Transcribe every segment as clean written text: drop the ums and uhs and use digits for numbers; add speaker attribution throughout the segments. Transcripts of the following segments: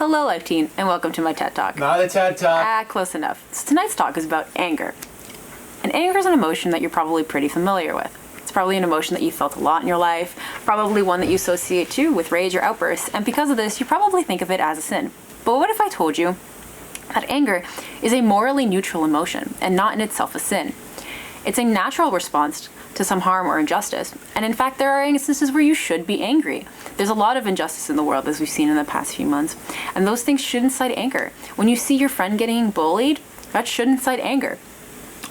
Speaker 1: Hello, Life Teen, and welcome to my TED Talk.
Speaker 2: Not a TED Talk.
Speaker 1: Close enough. So tonight's talk is about anger. And anger is an emotion that you're probably pretty familiar with. It's probably an emotion that you felt a lot in your life, probably one that you associate too with rage or outbursts, and because of this, you probably think of it as a sin. But what if I told you that anger is a morally neutral emotion and not in itself a sin? It's a natural response to some harm or injustice, and in fact there are instances where you should be angry. There's a lot of injustice in the world, as we've seen in the past few months, and those things should incite anger. When you see your friend getting bullied, that should incite anger.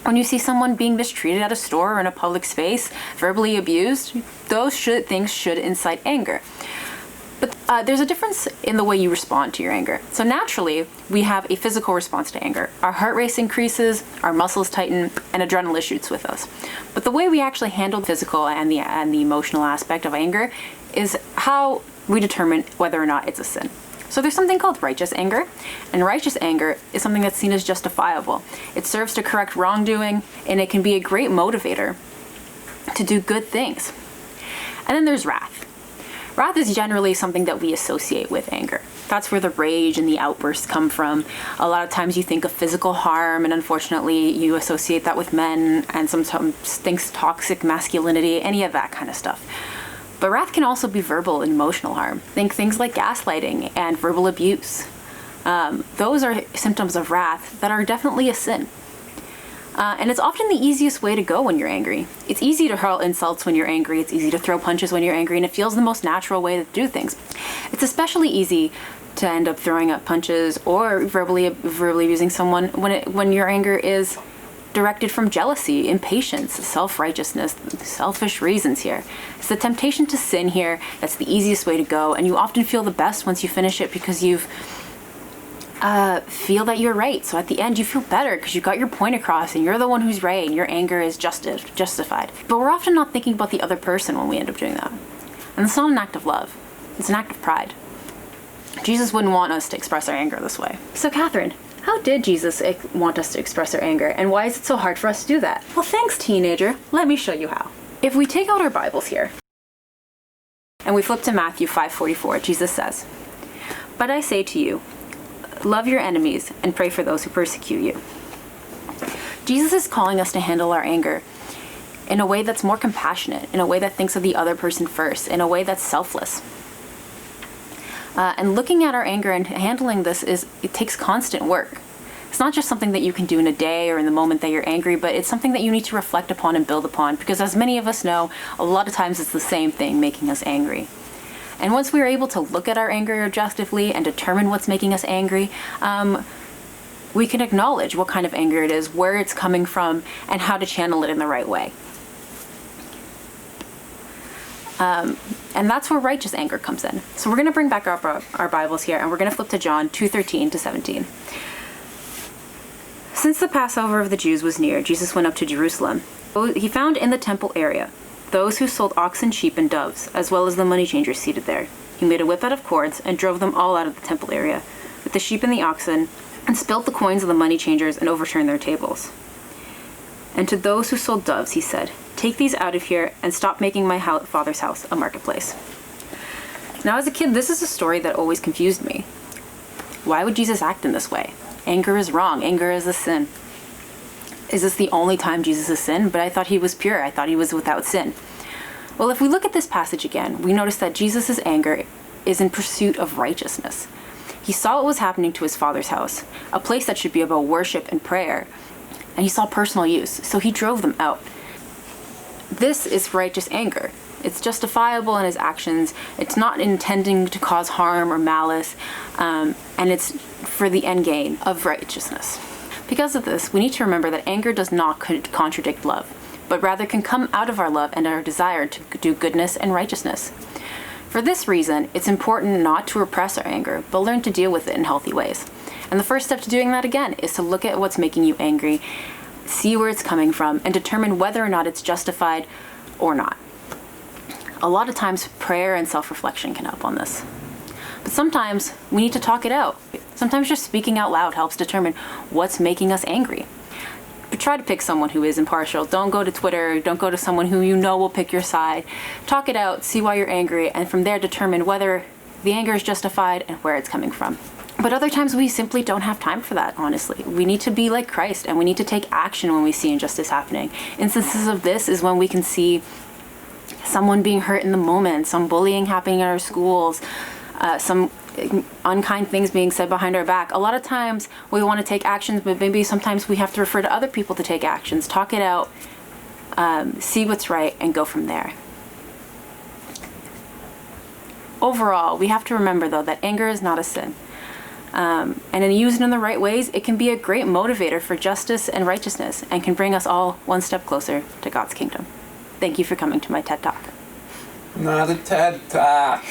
Speaker 1: When you see someone being mistreated at a store or in a public space, verbally abused, those things should incite anger. But there's a difference in the way you respond to your anger. So naturally, we have a physical response to anger. Our heart rate increases, our muscles tighten, and adrenaline shoots with us. But the way we actually handle the physical and the emotional aspect of anger is how we determine whether or not it's a sin. So there's something called righteous anger, and righteous anger is something that's seen as justifiable. It serves to correct wrongdoing, and it can be a great motivator to do good things. And then there's wrath. Wrath is generally something that we associate with anger. That's where the rage and the outbursts come from. A lot of times you think of physical harm, and unfortunately you associate that with men, and sometimes things toxic masculinity, any of that kind of stuff. But wrath can also be verbal and emotional harm. Think things like gaslighting and verbal abuse. Those are symptoms of wrath that are definitely a sin. And it's often the easiest way to go when you're angry. It's easy to hurl insults when you're angry. It's easy to throw punches when you're angry, and it feels the most natural way to do things. It's especially easy to end up throwing up punches or verbally abusing someone when your anger is directed from jealousy, impatience, self-righteousness, selfish reasons here. It's the temptation to sin here that's the easiest way to go, and you often feel the best once you finish it because you've feel that you're right. So at the end you feel better because you got your point across and you're the one who's right and your anger is justified. But we're often not thinking about the other person when we end up doing that. And it's not an act of love. It's an act of pride. Jesus wouldn't want us to express our anger this way. So Catherine, how did Jesus want us to express our anger, and why is it so hard for us to do that? Well, thanks, teenager. Let me show you how. If we take out our Bibles here and we flip to Matthew 5:44, Jesus says, "But I say to you, love your enemies and pray for those who persecute you." Jesus is calling us to handle our anger in a way that's more compassionate, in a way that thinks of the other person first, in a way that's selfless. And looking at our anger and handling this it takes constant work. It's not just something that you can do in a day or in the moment that you're angry, but it's something that you need to reflect upon and build upon, because as many of us know, a lot of times it's the same thing making us angry. And once we're able to look at our anger objectively and determine what's making us angry, we can acknowledge what kind of anger it is, where it's coming from, and how to channel it in the right way. And that's where righteous anger comes in. So we're going to bring back our Bibles here, and we're going to flip to John 2:13 to 17. Since the Passover of the Jews was near, Jesus went up to Jerusalem. He found in the temple area those who sold oxen, sheep, and doves, as well as the money changers seated there. He made a whip out of cords and drove them all out of the temple area, with the sheep and the oxen, and spilled the coins of the money changers and overturned their tables. And to those who sold doves, he said, "Take these out of here and stop making my Father's house a marketplace." Now, as a kid, this is a story that always confused me. Why would Jesus act in this way? Anger is wrong. Anger is a sin. Is this the only time Jesus has sinned? But I thought he was pure. I thought he was without sin. Well, if we look at this passage again, we notice that Jesus' anger is in pursuit of righteousness. He saw what was happening to his Father's house, a place that should be about worship and prayer, and he saw personal use, so he drove them out. This is righteous anger. It's justifiable in his actions. It's not intending to cause harm or malice, and it's for the end gain of righteousness. Because of this, we need to remember that anger does not contradict love, but rather can come out of our love and our desire to do goodness and righteousness. For this reason, it's important not to repress our anger, but learn to deal with it in healthy ways. And the first step to doing that, again, is to look at what's making you angry, see where it's coming from, and determine whether or not it's justified or not. A lot of times, prayer and self-reflection can help on this. But sometimes we need to talk it out. Sometimes just speaking out loud helps determine what's making us angry. But try to pick someone who is impartial. Don't go to Twitter. Don't go to someone who you know will pick your side. Talk it out, see why you're angry, and from there determine whether the anger is justified and where it's coming from. But other times we simply don't have time for that, honestly. We need to be like Christ, and we need to take action when we see injustice happening. Instances of this is when we can see someone being hurt in the moment, some bullying happening at our schools, some unkind things being said behind our back. A lot of times we want to take actions, but maybe sometimes we have to refer to other people to take actions, talk it out, see what's right, and go from there. Overall, we have to remember, though, that anger is not a sin. And in using it in the right ways, it can be a great motivator for justice and righteousness and can bring us all one step closer to God's kingdom. Thank you for coming to my TED Talk.
Speaker 2: Not a TED Talk.